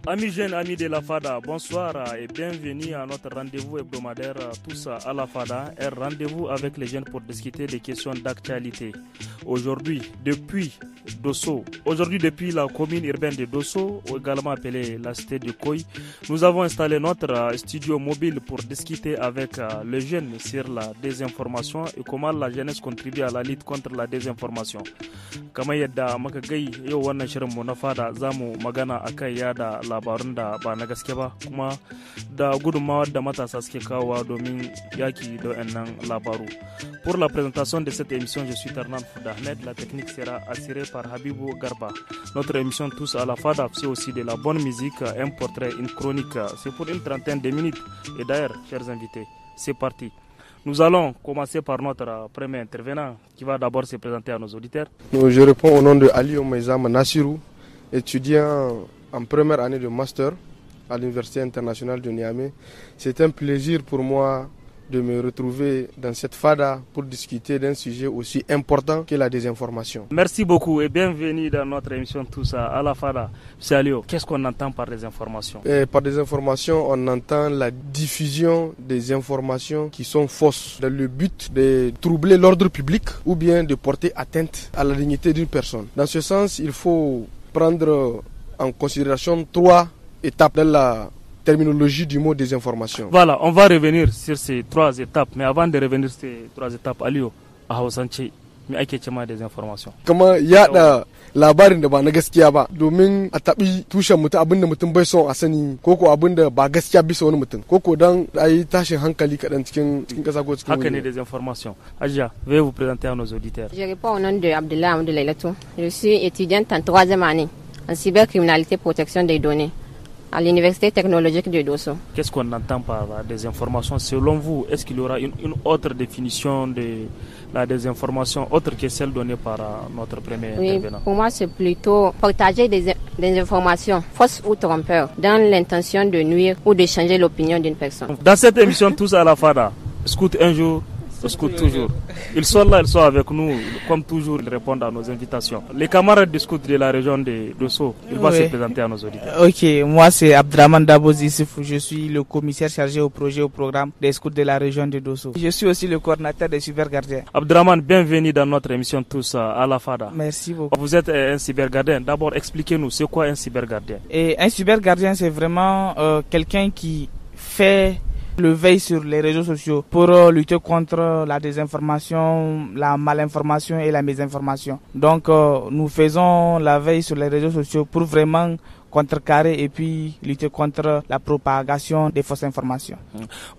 Amis jeunes, amis de la FADA, bonsoir et bienvenue à notre rendez-vous hebdomadaire Tous à la FADA, un rendez-vous avec les jeunes pour discuter des questions d'actualité. Aujourd'hui, depuis la commune urbaine de Dosso, également appelée la cité de Koyi, nous avons installé notre studio mobile pour discuter avec les jeunes sur la désinformation et comment la jeunesse contribue à la lutte contre la désinformation. Kamar yadda muka gai yau wannan shirin mu na FADA zamu magana akan yada labarun da ba na gaske ba kuma da gudunmawar da matasa suke kawowa domin yaki da wayannan labaru. Pour la présentation de cette émission, je suis Tarnan Foudahmed. La technique sera assurée par Habibou Garba. Notre émission Tous à la FADA, c'est aussi de la bonne musique, un portrait, une chronique. C'est pour une trentaine de minutes. Et d'ailleurs, chers invités, c'est parti. Nous allons commencer par notre premier intervenant qui va d'abord se présenter à nos auditeurs. Je réponds au nom de Ali Omeizam Nassirou, étudiant en première année de master à l'Université internationale de Niamey. C'est un plaisir pour moi de me retrouver dans cette FADA pour discuter d'un sujet aussi important que la désinformation. Merci beaucoup et bienvenue dans notre émission Tous à la FADA. Salut, qu'est-ce qu'on entend par désinformation? Par désinformation, on entend la diffusion des informations qui sont fausses dans le but de troubler l'ordre public ou bien de porter atteinte à la dignité d'une personne. Dans ce sens, il faut prendre en considération 3 étapes dans la terminologie du mot désinformation. Voilà, on va revenir sur ces 3 étapes. Mais avant de revenir sur ces 3 étapes, Aliyo, a Hausance, me ake cema désinformation? Kama yada labarin da ba na gaskiya ba domin a tabi tushen mutum abinda mutum bai son a sani koko abinda ba gaskiya bisa wani mutum koko dan ayi tashin hankali kadan cikin kasa ko cikin haka ne désinformation. Aja, veuillez vous présenter à nos auditeurs. Je réponds au nom de Abdullah Amadou. Je suis étudiante en 3e année en cybercriminalité protection des données à l'Université technologique de Dosso. Qu'est-ce qu'on entend par la désinformation? Selon vous, est-ce qu'il y aura une autre définition de la désinformation autre que celle donnée par notre premier intervenant? Pour moi, c'est plutôt partager des informations fausses ou trompeurs dans l'intention de nuire ou de changer l'opinion d'une personne. Dans cette émission Tous à la FADA, scout un jour, scout toujours. Ils sont là, ils sont avec nous. Comme toujours, ils répondent à nos invitations. Les camarades du scout de la région de Dosso, ils vont se présenter à nos auditeurs. Ok, moi c'est Abdraman Dabozi Sifou. Je suis le commissaire chargé au programme des scouts de la région de Dosso. Je suis aussi le coordinateur des cybergardiens. Abdraman, bienvenue dans notre émission Tous à la FADA. Merci beaucoup. Vous êtes un cybergardien. D'abord, expliquez-nous, c'est quoi un cybergardien? Et un cybergardien, c'est vraiment quelqu'un qui fait le veille sur les réseaux sociaux pour lutter contre la désinformation, la malinformation et la mésinformation. Donc nous faisons la veille sur les réseaux sociaux pour vraiment contrecarrer et puis lutter contre la propagation des fausses informations.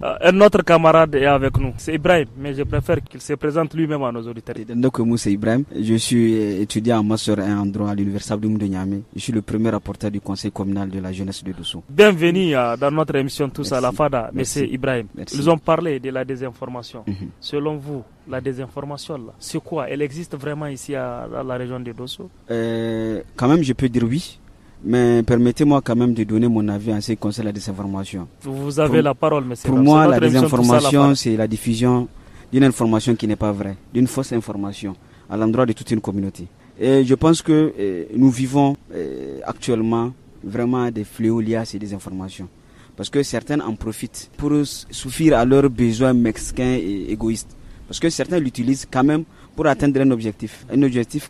Un autre camarade est avec nous, c'est Ibrahim, mais je préfère qu'il se présente lui-même à nos auditeurs. Donc moi c'est Ibrahim, je suis étudiant en master 1 en droit à l'Université Abdou de Niamey. Je suis le premier rapporteur du conseil communal de la jeunesse de Dosso. Bienvenue dans notre émission Tous à la FADA, Merci. Monsieur Ibrahim. Merci. Ils ont parlé de la désinformation. Selon vous, la désinformation là, c'est quoi? Elle existe vraiment ici à la région de Dosso? Quand même je peux dire oui. Mais permettez-moi quand même de donner mon avis en ce qui concerne la désinformation. Vous avez la parole, monsieur. Pour moi, la désinformation, c'est la diffusion d'une information qui n'est pas vraie, d'une fausse information à l'endroit de toute une communauté. Et je pense que nous vivons actuellement vraiment des fléaux liés à ces désinformations. Parce que certains en profitent pour suffire à leurs besoins mesquins et égoïstes. Parce que certains l'utilisent quand même pour atteindre un objectif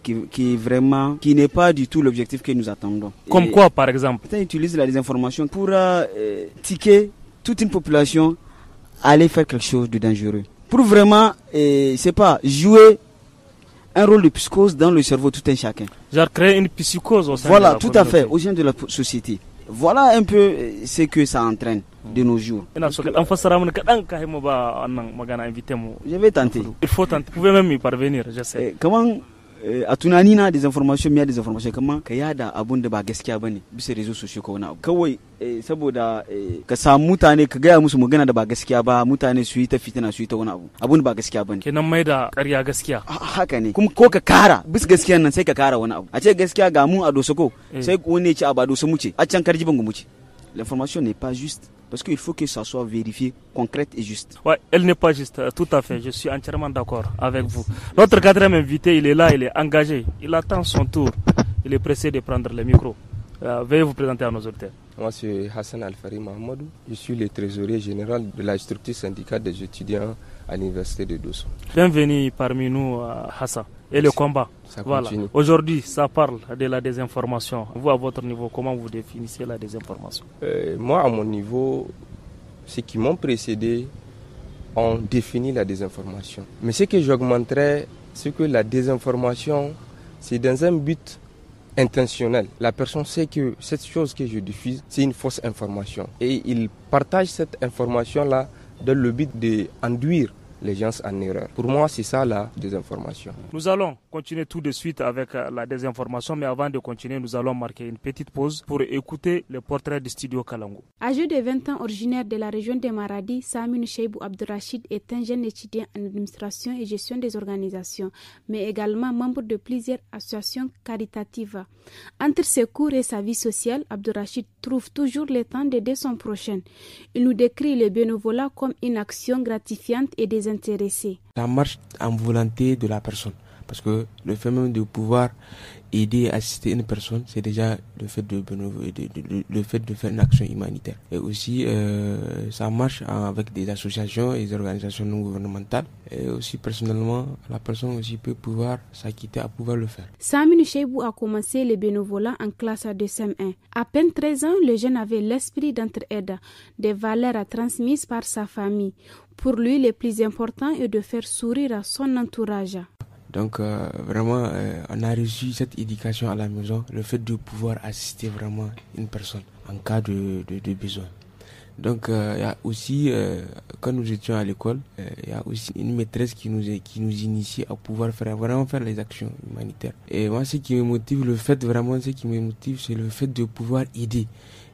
qui est vraiment, qui n'est pas du tout l'objectif que nous attendons. Comme quoi, par exemple? Certains utilisent la désinformation pour tiquer toute une population à aller faire quelque chose de dangereux. Pour vraiment, c'est pas jouer un rôle de psychose dans le cerveau de tout un chacun. Genre créer une psychose au sein voilà, de la tout à fait, au sein de la société. Voilà un peu ce que ça entraîne de nos jours. Je vais tenter. Il faut tenter. Vous pouvez même y parvenir, je sais. Comment a tunani na desinformation miya desinformation kaman ka yada abun da ba gaskiya bane bisa rezo sociaux ko wani abu kawai saboda ka samu mutane ka gaya musu magana da ba gaskiya ba mutane su yi ta fitina su yi ta wani abu abun ba gaskiya bane kenan mai da ƙarya gaskiya haka ne kuma ko ka kara bis gaskiyan nan sai ka kara wani abu a ce gaskiya ga mu a dosa ko sai wani ya ce a ba dosa mu ce a can karji ban mu ce l'information n'est pas juste. Parce qu'il faut que ça soit vérifié, concrète et juste. Ouais, elle n'est pas juste, tout à fait. Je suis entièrement d'accord avec vous. Notre quatrième invité, il est là, il est engagé. Il attend son tour. Il est pressé de prendre le micro. Veuillez vous présenter à nos auditeurs. Moi, c'est Hassan Alfari Mahamadou. Je suis le trésorier général de la structure syndicale des étudiants à l'université de Dosso. Bienvenue parmi nous, Hassan. Et le combat. Voilà. Aujourd'hui, ça parle de la désinformation. Vous, à votre niveau, comment vous définissez la désinformation? Moi, à mon niveau, ceux qui m'ont précédé ont défini la désinformation. Mais ce que j'augmenterais, c'est que la désinformation, c'est dans un but intentionnel. La personne sait que cette chose que je diffuse, c'est une fausse information. Et il partage cette information-là dans le but d'enduire les gens en erreur. Pour moi, c'est ça la désinformation. Nous allons continuer tout de suite avec la désinformation, mais avant de continuer, nous allons marquer une petite pause pour écouter le portrait du studio Kalango. Âgé de 20 ans, originaire de la région de Maradi, Saminu Cheibou Abdurrachid est un jeune étudiant en administration et gestion des organisations, mais également membre de plusieurs associations caritatives. Entre ses cours et sa vie sociale, Abdurrachid trouve toujours le temps d'aider son prochain. Il nous décrit le bénévolat comme une action gratifiante et désintéressée. Ça marche en volonté de la personne. Parce que le fait même de pouvoir aider, assister une personne, c'est déjà le fait le fait de faire une action humanitaire. Et aussi, ça marche avec des associations et des organisations non gouvernementales. Et aussi, personnellement, la personne aussi peut pouvoir s'acquitter à pouvoir le faire. Saminu Cheibou a commencé le bénévolat en classe de CM1. À peine 13 ans, le jeune avait l'esprit d'entraide, des valeurs transmises par sa famille. Pour lui, le plus important est de faire sourire son entourage. Donc vraiment, on a reçu cette éducation à la maison, le fait de pouvoir assister vraiment une personne en cas de besoin. Donc il y a aussi, quand nous étions à l'école, il y a aussi une maîtresse qui nous initie à pouvoir vraiment faire les actions humanitaires. Et moi, ce qui me motive, c'est le fait de pouvoir aider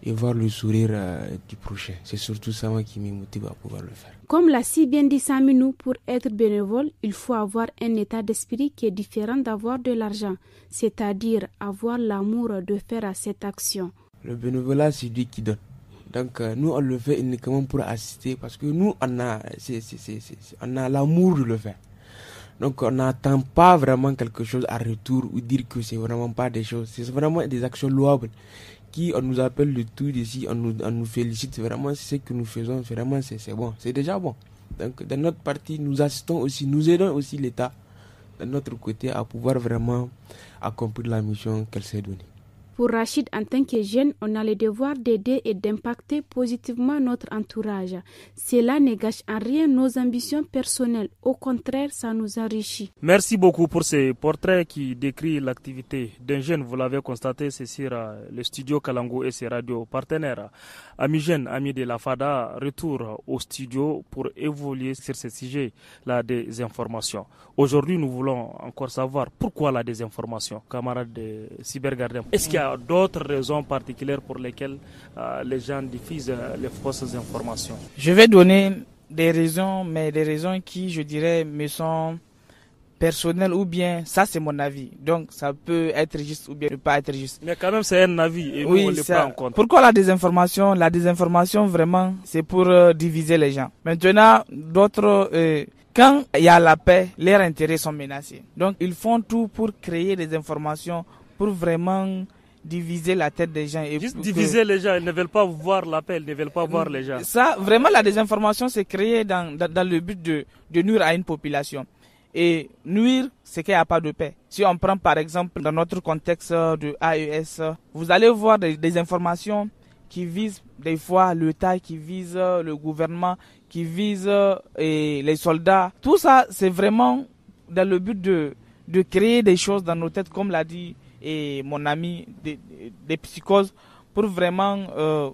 et voir le sourire du prochain. C'est surtout ça moi, qui me motive à pouvoir le faire. Comme l'a si bien dit Saminou, pour être bénévole, il faut avoir un état d'esprit qui est différent d'avoir de l'argent, c'est-à-dire avoir l'amour de faire cette action. Le bénévolat, c'est lui qui donne. Donc nous, on le fait uniquement pour assister parce que nous, on a l'amour de le faire. Donc on n'attend pas vraiment quelque chose à retour ou dire que c'est vraiment pas des choses. C'est vraiment des actions louables. On nous appelle le tout d'ici, on nous félicite, vraiment c'est ce que nous faisons, vraiment c'est bon, c'est déjà bon. Donc de notre partie, nous assistons aussi, nous aidons aussi l'État de notre côté à pouvoir vraiment accomplir la mission qu'elle s'est donnée. Pour Rachid, en tant que jeune, on a le devoir d'aider et d'impacter positivement notre entourage. Cela ne gâche en rien nos ambitions personnelles. Au contraire, ça nous enrichit. Merci beaucoup pour ces portraits qui décrivent l'activité d'un jeune. Vous l'avez constaté, c'est sur le studio Kalango et ses radios partenaires. Amis jeunes, amis de la FADA, retour au studio pour évoluer sur ce sujet, la désinformation. Aujourd'hui, nous voulons encore savoir pourquoi la désinformation, camarades de Cybergardien. Est-ce qu'il y a d'autres raisons particulières pour lesquelles les gens diffusent les fausses informations? Je vais donner des raisons, mais des raisons qui, je dirais, me sont personnelles ou bien, ça c'est mon avis. Donc ça peut être juste ou bien ne pas être juste. Mais quand même c'est un avis et oui, nous on le prend en compte. Pourquoi la désinformation? La désinformation vraiment c'est pour diviser les gens. Maintenant d'autres... quand il y a la paix, leurs intérêts sont menacés. Donc ils font tout pour créer des informations pour vraiment diviser la tête des gens. Et juste diviser les gens, ils ne veulent pas voir la paix, ils ne veulent pas voir les gens. Ça, vraiment la désinformation c'est créé dans le but de nuire à une population. Et nuire, c'est qu'il n'y a pas de paix. Si on prend par exemple dans notre contexte de AES, vous allez voir des informations qui visent des fois l'État, qui visent le gouvernement, qui visent les soldats. Tout ça, c'est vraiment dans le but de créer des choses dans nos têtes, comme l'a dit mon ami, des psychoses, pour vraiment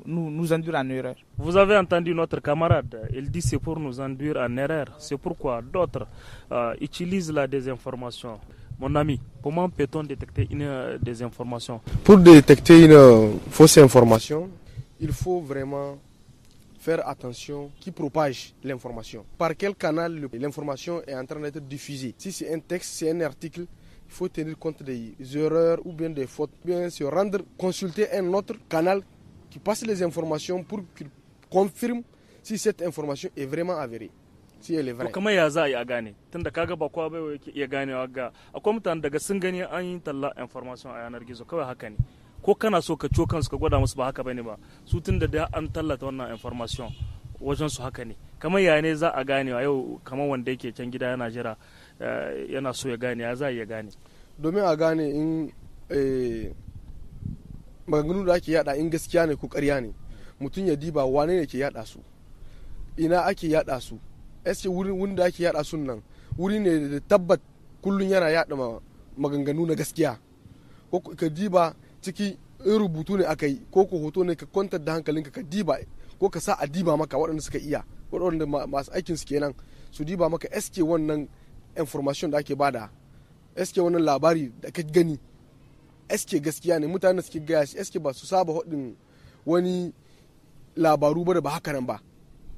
nous induire en erreur. Vous avez entendu notre camarade, il dit c'est pour nous induire en erreur. C'est pourquoi d'autres utilisent la désinformation. Mon ami, comment peut-on détecter une désinformation? Pour détecter une fausse information, il faut vraiment faire attention qui propage l'information. Par quel canal l'information est en train d'être diffusée. Si c'est un texte, c'est un article, il faut tenir compte des erreurs ou bien des fautes, bien se rendre, consulter un autre canal qui passe les informations pour qu'il confirme si cette information est vraiment avérée, si elle est vraie. Comment ya za ya gane tunda kaga ba kwa bai ya gane ga akwai mutane daga sun gani an yi talla information a yanar gizo kawai haka ne ko kana so ka ciwo kansu ka gwada musu ba haka bane ba su tun da an tallata wannan information wajen su haka ne kamar ya ne za a gane yau kamar wanda yake can gida yana jira yana so ya gane ya za ya gane domin a gane in maganganu da ake yada in gaskiya ne ko ƙarya ne mutum ya diba wane ne ke yada su ina ake yada su eske wurin da ake yada sun nan wuri ne da tabbat kullun yana yada maganganu na gaskiya ko ka diba ciki in rubutu ne aka yi ko ko hoto ne ka kwantar da hankalinka ka diba ko ka sa a diba maka waɗanda suka iya waɗanda masu aikin su kenan su diba maka eske wannan information da ake bada eske wannan labari da ka gani eske gaskiya ne mutane suke gaya shi eske ba su saba haɗin wani labaru ba da ba haka nan ba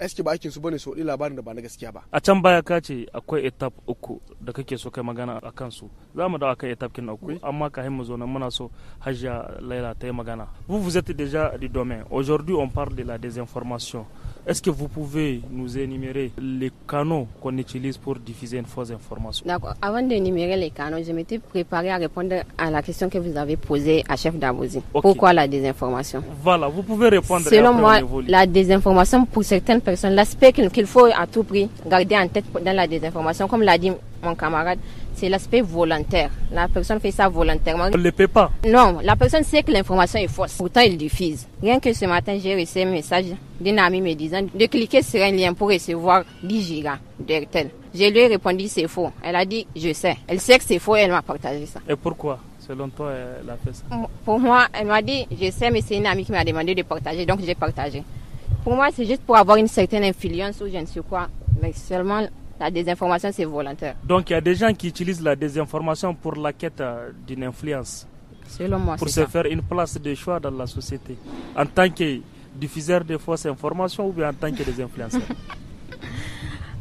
eske ba aikin su bane su haɗi labarin da ba na gaskiya ba. A can baya ka ce akwai etap uku da kake so kai magana a kansu za mu dawo akan etap kin uku amma ka mu zo nan muna so Hajiya Laila ta yi magana. Vous êtes déjà du domaine. Aujourd'hui on parle de la désinformation. Est-ce que vous pouvez nous énumérer les canaux qu'on utilise pour diffuser une fausse information? D'accord. Avant d'énumérer les canaux, je m'étais préparé à répondre à la question que vous avez posée à Chef Dabouzi. Okay. Pourquoi la désinformation? Voilà, vous pouvez répondre. Selon moi, la désinformation, pour certaines personnes, l'aspect qu'il faut à tout prix garder en tête dans la désinformation, comme l'a dit mon camarade, c'est l'aspect volontaire. La personne fait ça volontairement. On ne le paie pas. Non, la personne sait que l'information est fausse. Pourtant, il diffuse. Rien que ce matin, j'ai reçu un message d'une amie me disant de cliquer sur un lien pour recevoir 10 gigas d'Airtel. Je lui ai répondu c'est faux. Elle a dit je sais. Elle sait que c'est faux et elle m'a partagé ça. Et pourquoi? Selon toi, elle a fait ça? Pour moi, elle m'a dit je sais, mais c'est une amie qui m'a demandé de partager, donc j'ai partagé. Pour moi, c'est juste pour avoir une certaine influence ou je ne sais quoi. Mais seulement la désinformation, c'est volontaire. Donc, il y a des gens qui utilisent la désinformation pour la quête d'une influence. Selon moi, pour se faire une place de choix dans la société. En tant que diffuseur de fausses informations ou bien en tant que des influenceurs?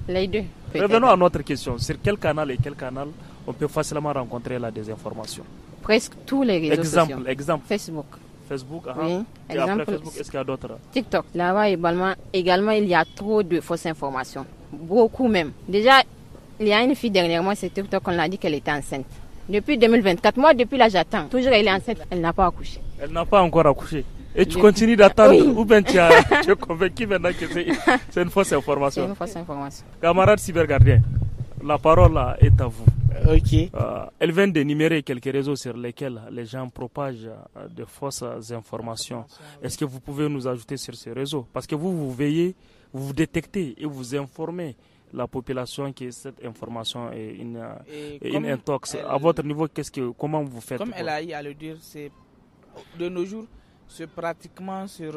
Les deux. Revenons à notre question. Sur quel canal et quel canal on peut facilement rencontrer la désinformation? Presque tous les réseaux sociaux. Exemple. Facebook. Facebook, oui. Et après Facebook, est-ce qu'il y a d'autres? TikTok. Là-bas, également, il y a trop de fausses informations. Beaucoup même. Déjà, il y a une fille dernièrement, c'est TikTok, on a dit qu'elle était enceinte. Depuis 2024, moi, depuis là, j'attends. Toujours, elle est enceinte, elle n'a pas accouché. Elle n'a pas encore accouché. Et tu continues d'attendre, oui. Ou bien tu es convaincu maintenant que c'est une fausse information? C'est une fausse information. Camarade cybergardien, la parole là est à vous. Ok. Elle vient d'énumérer quelques réseaux sur lesquels les gens propagent de fausses informations. Est-ce que vous pouvez nous ajouter sur ces réseaux? Parce que vous veillez, vous détectez et vous informez la population que cette information est une intox. À votre niveau, comment vous faites? Comme elle a eu à le dire, c'est de nos jours, c'est pratiquement sur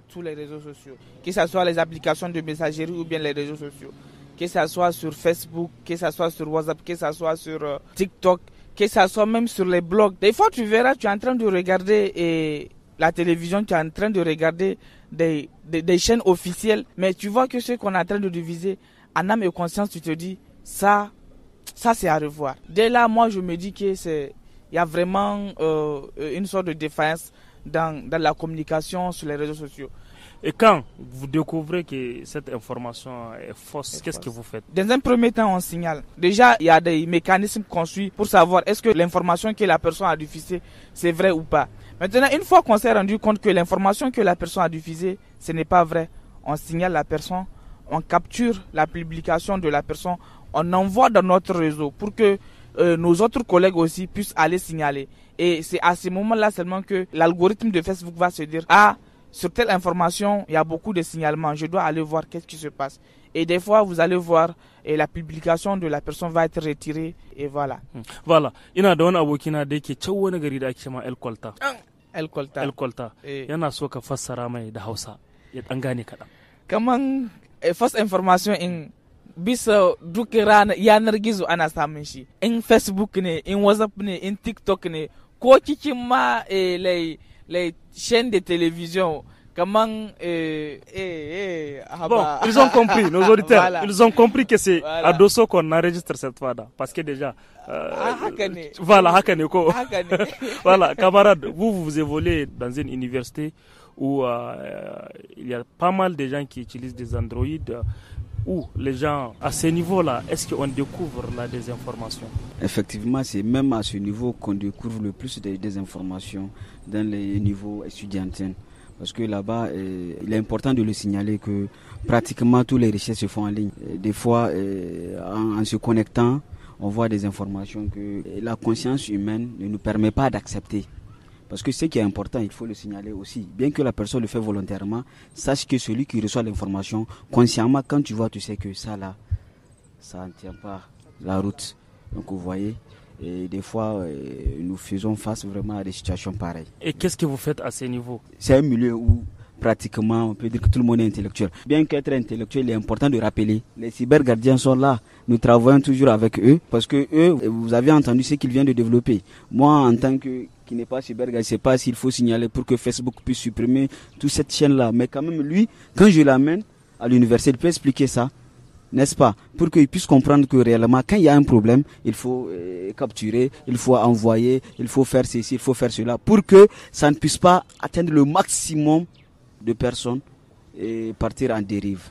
tous les réseaux sociaux. Que ce soit les applications de messagerie ou bien les réseaux sociaux. Que ce soit sur Facebook, que ce soit sur WhatsApp, que ce soit sur TikTok, que ce soit même sur les blogs. Des fois, tu verras, tu es en train de regarder la télévision, tu es en train de regarder des chaînes officielles, mais tu vois que ce qu'on est en train de diviser, en âme et conscience, tu te dis, ça c'est à revoir. Dès là, moi, je me dis que il y a vraiment une sorte de défaillance dans la communication sur les réseaux sociaux. Et quand vous découvrez que cette information est fausse, qu'est-ce que vous faites? Dans un premier temps, on signale. Déjà, il y a des mécanismes construits pour savoir est-ce que l'information que la personne a diffusée, c'est vrai ou pas. Maintenant, une fois qu'on s'est rendu compte que l'information que la personne a diffusée, ce n'est pas vrai, on signale la personne, on capture la publication de la personne, on envoie dans notre réseau pour que nos autres collègues aussi puissent aller signaler. Et c'est à ce moment-là seulement que l'algorithme de Facebook va se dire « Ah, sur telle information, il y a beaucoup de signalements, je dois aller voir qu'est-ce qui se passe. » Et des fois, vous allez voir, et la publication de la personne va être retirée, et voilà. Voilà. Ina da wani abokina da yake can wani gari da ake cewa El Kolta. El Kolta. El Kolta. Yana so ka fassara mai da Hausa, ya dan gane kaɗan. Kaman first information in bisa duk yanar gizo ana samun shi. In Facebook ne, in WhatsApp ne, in TikTok ne, ko cikin ma les chaînes de télévision, comment bon, ils ont compris, nos auditeurs, voilà. Ils ont compris que c'est à Dosso qu'on enregistre cette fois là, parce que déjà voilà, Hakane ko. Voilà, camarade, vous évoluez dans une université où il y a pas mal de gens qui utilisent des Android. où les gens, à ce niveau-là, est-ce qu'on découvre la désinformation? Effectivement, c'est même à ce niveau qu'on découvre le plus de désinformation dans les niveaux étudiantins. Parce que là-bas, il est important de le signaler que pratiquement toutes les recherches se font en ligne. Des fois, en se connectant, on voit des informations que la conscience humaine ne nous permet pas d'accepter. Parce que ce qui est important, il faut le signaler aussi. Bien que la personne le fait volontairement, sache que celui qui reçoit l'information, consciemment, quand tu vois, tu sais que ça là, ça ne tient pas la route. Donc vous voyez, et des fois, nous faisons face vraiment à des situations pareilles. Et qu'est-ce que vous faites à ce niveau? C'est un milieu où pratiquement, on peut dire que tout le monde est intellectuel. Bien qu'être intellectuel, il est important de rappeler. Les cybergardiens sont là. Nous travaillons toujours avec eux parce que eux, vous avez entendu ce qu'ils viennent de développer. Moi, en tant que qui n'est pas cybergardien, je ne sais pas s'il faut signaler pour que Facebook puisse supprimer toute cette chaîne-là. Mais quand même, lui, quand je l'amène à l'université, il peut expliquer ça, n'est-ce pas? Pour qu'il puisse comprendre que réellement, quand il y a un problème, il faut capturer, il faut envoyer, il faut faire ceci, il faut faire cela, pour que ça ne puisse pas atteindre le maximum de personnes et partir en dérive.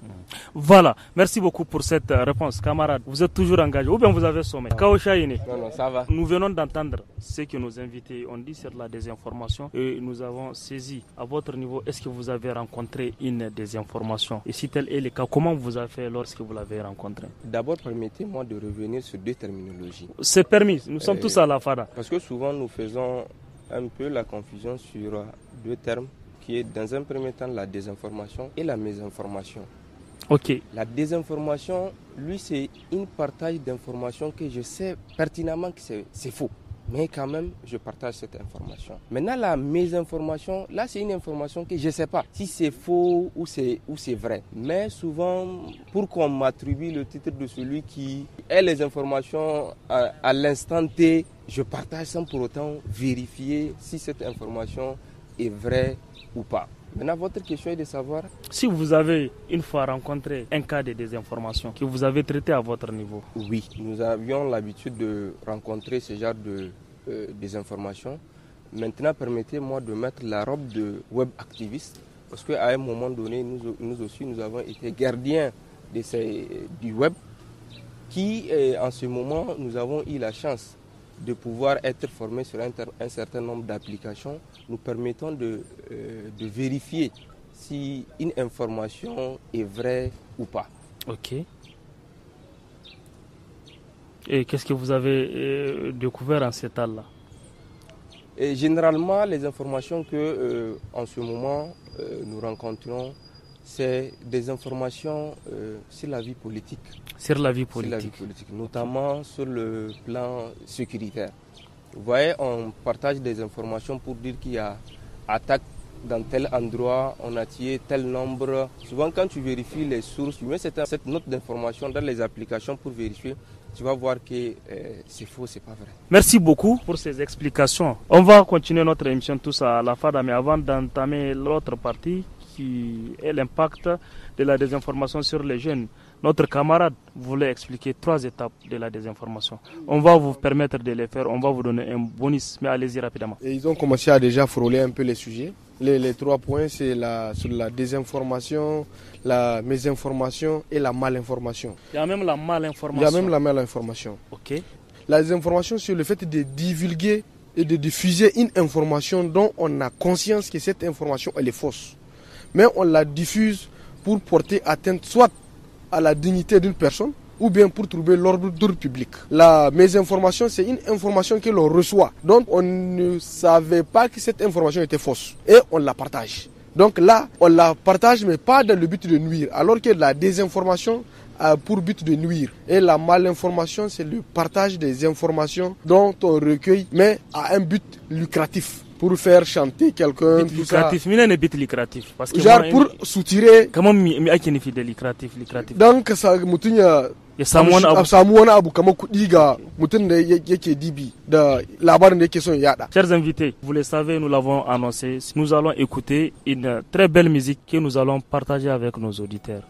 Voilà, merci beaucoup pour cette réponse. Camarades, vous êtes toujours engagés ou bien vous avez sommeil? Non, ça va. Nous venons d'entendre ce que nos invités ont dit sur la désinformation et nous avons saisi à votre niveau, est-ce que vous avez rencontré une désinformation? Et si tel est le cas, comment vous avez fait lorsque vous l'avez rencontré? D'abord, permettez-moi de revenir sur deux terminologies. C'est permis, nous sommes tous à la FADA. Parce que souvent nous faisons un peu la confusion sur deux termes, qui est dans un premier temps la désinformation et la mésinformation. Ok. La désinformation, lui, c'est une partage d'informations que je sais pertinemment que c'est faux. Mais quand même, je partage cette information. Maintenant, la mésinformation, là, c'est une information que je ne sais pas si c'est faux ou c'est vrai. Mais souvent, pour qu'on m'attribue le titre de celui qui ait les informations à l'instant T, je partage sans pour autant vérifier si cette information est vraie ou pas. Maintenant, votre question est de savoir si vous avez une fois rencontré un cas de désinformation que vous avez traité à votre niveau. Oui, nous avions l'habitude de rencontrer ce genre de désinformation. Maintenant, permettez-moi de mettre la robe de web activiste, parce qu'à un moment donné, nous aussi, nous avons été gardiens du web, qui, en ce moment, nous avons eu la chance de pouvoir être formés sur un certain nombre d'applications nous permettant de vérifier si une information est vraie ou pas. Ok. Et qu'est-ce que vous avez découvert en cet état-là? Généralement, les informations que en ce moment nous rencontrons, c'est des informations sur la vie politique. Sur la vie politique. Sur la vie politique, notamment sur le plan sécuritaire. Vous voyez, on partage des informations pour dire qu'il y a attaque dans tel endroit, on a tué tel nombre. Souvent, quand tu vérifies les sources, tu mets cette note d'information dans les applications pour vérifier, tu vas voir que c'est faux, c'est pas vrai. Merci beaucoup pour ces explications. On va continuer notre émission tous à la FADA, mais avant d'entamer l'autre partie, qui est l'impact de la désinformation sur les jeunes. Notre camarade voulait expliquer 3 étapes de la désinformation. On va vous permettre de les faire, on va vous donner un bonus, mais allez-y rapidement. Et ils ont commencé à déjà frôler un peu les sujets. Les 3 points, c'est sur la désinformation, la mésinformation et la malinformation. Il y a même la malinformation. Il y a même la malinformation. Ok. La désinformation, c'est le fait de divulguer et de diffuser une information dont on a conscience que cette information elle est fausse. Mais on la diffuse pour porter atteinte soit à la dignité d'une personne ou bien pour trouver l'ordre public. La mésinformation, c'est une information que l'on reçoit. Donc on ne savait pas que cette information était fausse et on la partage. Donc là, on la partage mais pas dans le but de nuire, alors que la désinformation a pour but de nuire. Et la malinformation, c'est le partage des informations dont on recueille mais à un but lucratif. Pour faire chanter quelqu'un, tout ça. Lucratif. Parce que genre pour soutirer. Comment mi de lucratif? Donc ça mutunya. Ya samu wani abu kamar kuɗi ga mutum da yake dibi da labarin da yake son yada. Chers invités, vous le savez, nous l'avons annoncé. Nous allons écouter une très belle musique que nous allons partager avec nos auditeurs.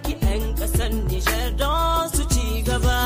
ki 'yan ƙasar Nijar don su ci gaba.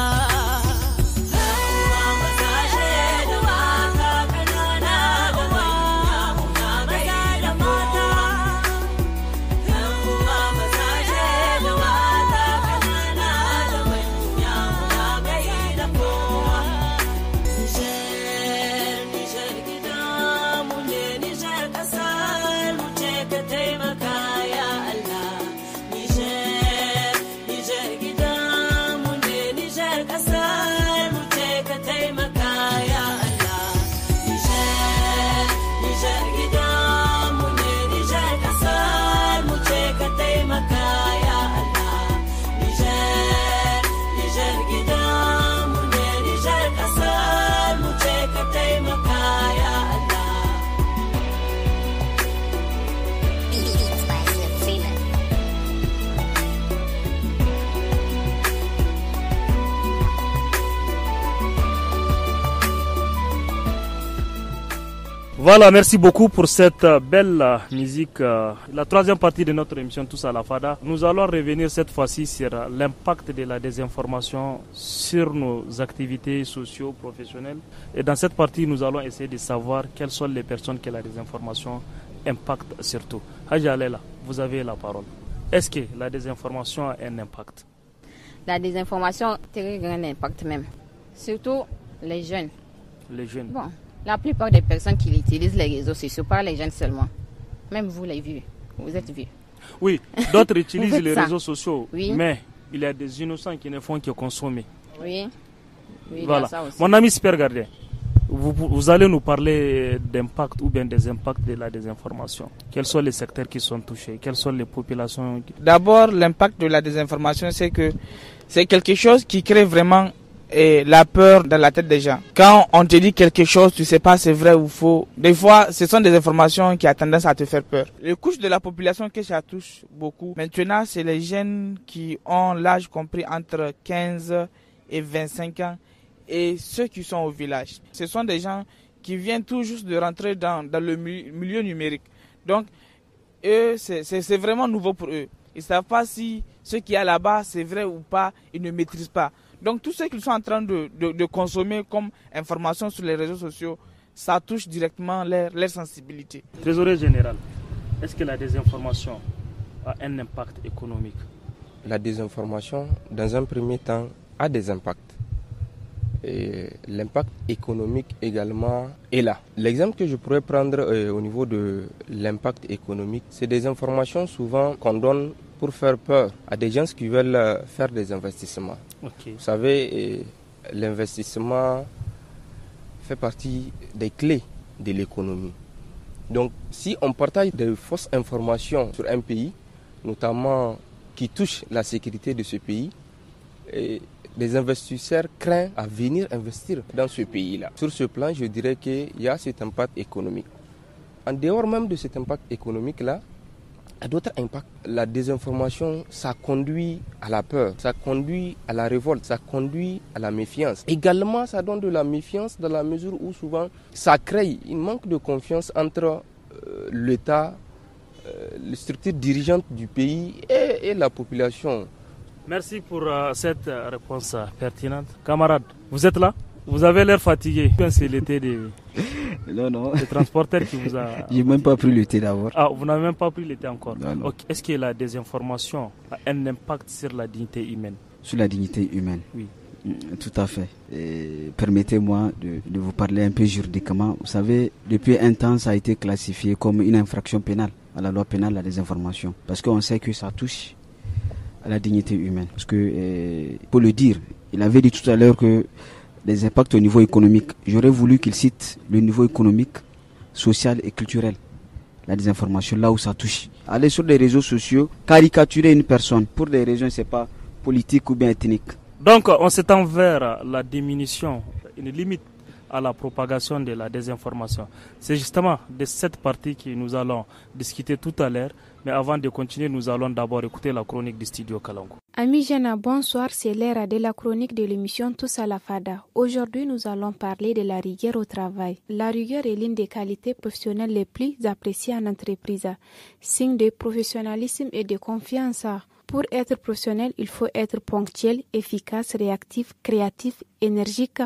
Voilà, merci beaucoup pour cette belle musique. La troisième partie de notre émission Tous à la Fada. Nous allons revenir cette fois-ci sur l'impact de la désinformation sur nos activités socio-professionnelles. Et dans cette partie, nous allons essayer de savoir quelles sont les personnes que la désinformation impacte surtout. Hadja Alela, vous avez la parole. Est-ce que la désinformation a un impact? La désinformation a un très grand impact même. Surtout les jeunes. Les jeunes. Bon. La plupart des personnes qui utilisent les réseaux sociaux, pas les jeunes seulement. Même vous, les vieux, vous êtes vieux. Oui, d'autres utilisent les réseaux sociaux, oui. Mais il y a des innocents qui ne font que consommer. Oui, voilà. Ça aussi. Mon ami Super Gardien, vous allez nous parler d'impact ou bien des impacts de la désinformation. Quels sont les secteurs qui sont touchés? Quelles sont les populations? D'abord, l'impact de la désinformation, c'est que c'est quelque chose qui crée vraiment la peur dans la tête des gens. Quand on te dit quelque chose, tu sais pas c'est vrai ou faux. Des fois, ce sont des informations qui ont tendance à te faire peur. Les couches de la population que ça touche beaucoup, maintenant, c'est les jeunes qui ont l'âge compris entre 15 et 25 ans et ceux qui sont au village. Ce sont des gens qui viennent tout juste de rentrer dans le milieu numérique. Donc, eux, c'est vraiment nouveau pour eux. Ils ne savent pas si ce qu'il y a là-bas, c'est vrai ou pas. Ils ne maîtrisent pas. Donc tout ce qu'ils sont en train de consommer comme information sur les réseaux sociaux, ça touche directement leur sensibilité. Trésorier général, est-ce que la désinformation a un impact économique? La désinformation, dans un premier temps, a des impacts. Et l'impact économique également est là. L'exemple que je pourrais prendre au niveau de l'impact économique, c'est des informations souvent qu'on donne pour faire peur à des gens qui veulent faire des investissements. Okay. Vous savez, l'investissement fait partie des clés de l'économie. Donc, si on partage de fausses informations sur un pays, notamment qui touchent la sécurité de ce pays, les investisseurs craignent à venir investir dans ce pays-là. Sur ce plan, je dirais qu'il y a cet impact économique. En dehors même de cet impact économique-là, il y a d'autres impacts. La désinformation, ça conduit à la peur, ça conduit à la révolte, ça conduit à la méfiance. Également, ça donne de la méfiance dans la mesure où souvent, ça crée un manque de confiance entre l'État, les structures dirigeantes du pays et la population. Merci pour cette réponse pertinente. Camarades, vous êtes là? Vous avez l'air fatigué. C'est l'été des transporteurs qui vous a... Je n'ai même pas pris le thé d'abord. Ah, vous n'avez même pas pris le thé encore? Non. Okay. Est-ce que la désinformation a un impact sur la dignité humaine? Sur la dignité humaine? Oui. Tout à fait. Permettez-moi de vous parler un peu juridiquement. Vous savez, depuis un temps, ça a été classifié comme une infraction pénale à la loi pénale, la désinformation. Parce qu'on sait que ça touche à la dignité humaine. Parce que, pour le dire, il avait dit tout à l'heure que les impacts au niveau économique, j'aurais voulu qu'il cite le niveau économique, social et culturel. La désinformation, là où ça touche. Aller sur les réseaux sociaux, caricaturer une personne pour des raisons, c'est pas politiques ou bien ethniques. Donc, on s'étend vers la diminution, une limite à la propagation de la désinformation. C'est justement de cette partie que nous allons discuter tout à l'heure. Mais avant de continuer, nous allons d'abord écouter la chronique du studio Kalango. Amis Jana, bonsoir, c'est l'heure de la chronique de l'émission Tous à la Fada. Aujourd'hui, nous allons parler de la rigueur au travail. La rigueur est l'une des qualités professionnelles les plus appréciées en entreprise. Signe de professionnalisme et de confiance Pour être professionnel, il faut être ponctuel, efficace, réactif, créatif, énergique,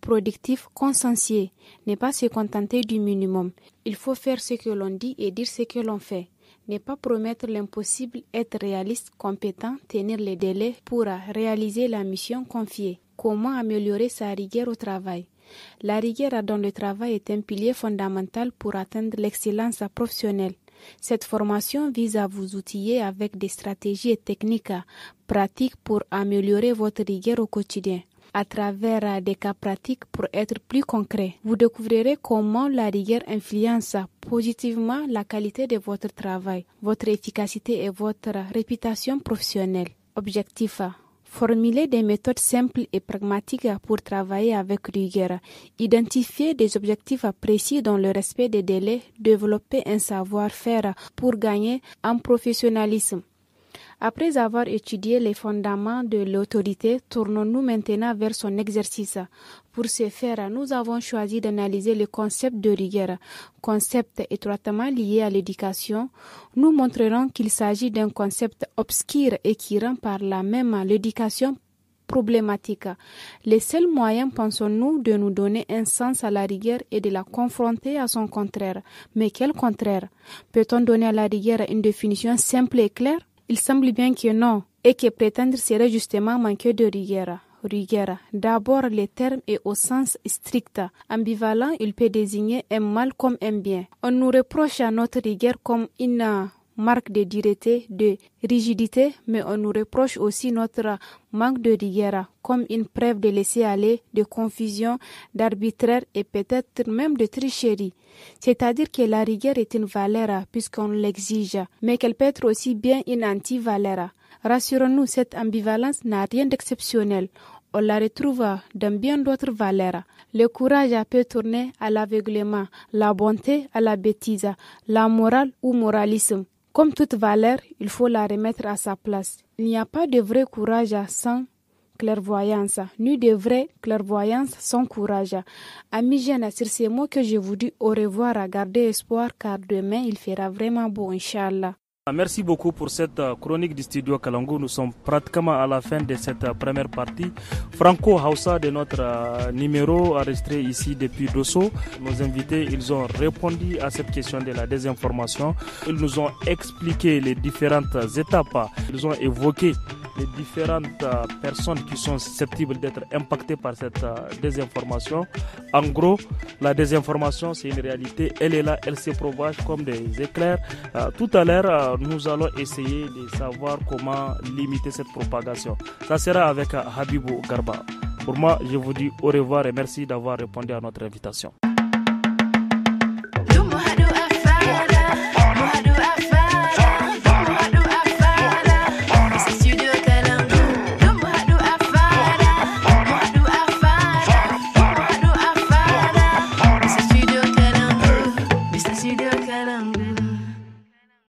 productif, consciencieux. Ne pas se contenter du minimum. Il faut faire ce que l'on dit et dire ce que l'on fait. Ne pas promettre l'impossible, être réaliste, compétent, tenir les délais pour réaliser la mission confiée. Comment améliorer sa rigueur au travail? La rigueur dans le travail est un pilier fondamental pour atteindre l'excellence professionnelle. Cette formation vise à vous outiller avec des stratégies et techniques pratiques pour améliorer votre rigueur au quotidien. À travers des cas pratiques pour être plus concret, vous découvrirez comment la rigueur influence positivement la qualité de votre travail, votre efficacité et votre réputation professionnelle. Objectif: formuler des méthodes simples et pragmatiques pour travailler avec rigueur, identifier des objectifs précis dans le respect des délais, développer un savoir-faire pour gagner en professionnalisme. Après avoir étudié les fondements de l'autorité, tournons-nous maintenant vers son exercice. Pour ce faire, nous avons choisi d'analyser le concept de rigueur, concept étroitement lié à l'éducation. Nous montrerons qu'il s'agit d'un concept obscur et qui rend par là même l'éducation problématique. Le seul moyen, pensons-nous, de nous donner un sens à la rigueur est de la confronter à son contraire. Mais quel contraire? Peut-on donner à la rigueur une définition simple et claire? Il semble bien que non, et que prétendre serait justement manquer de rigueur. Rigueur, d'abord le terme est au sens strict. Ambivalent, il peut désigner un mal comme un bien. On nous reproche à notre rigueur comme une marque de dureté, de rigidité, mais on nous reproche aussi notre manque de rigueur comme une preuve de laisser-aller, de confusion, d'arbitraire et peut-être même de tricherie. C'est-à-dire que la rigueur est une valeur puisqu'on l'exige, mais qu'elle peut être aussi bien une anti-valeur. Rassurons-nous, cette ambivalence n'a rien d'exceptionnel. On la retrouve dans bien d'autres valeurs. Le courage peut tourner à l'aveuglement, la bonté à la bêtise, la morale ou moralisme. Comme toute valeur, il faut la remettre à sa place. Il n'y a pas de vrai courage sans clairvoyance, ni de vraie clairvoyance sans courage. Amis jeunes, sur ces mots que je vous dis au revoir, à garder espoir car demain il fera vraiment beau, Inch'Allah. Merci beaucoup pour cette chronique du studio Kalangu. Nous sommes pratiquement à la fin de cette première partie. Franco Hausa de notre numéro enregistré ici depuis Dosso. Nos invités, ils ont répondu à cette question de la désinformation. Ils nous ont expliqué les différentes étapes. Ils ont évoqué les différentes personnes qui sont susceptibles d'être impactées par cette désinformation. En gros, la désinformation, c'est une réalité. Elle est là, elle se propage comme des éclairs. Tout à l'heure, nous allons essayer de savoir comment limiter cette propagation. Ça sera avec Habibou Garba. Pour moi, je vous dis au revoir et merci d'avoir répondu à notre invitation.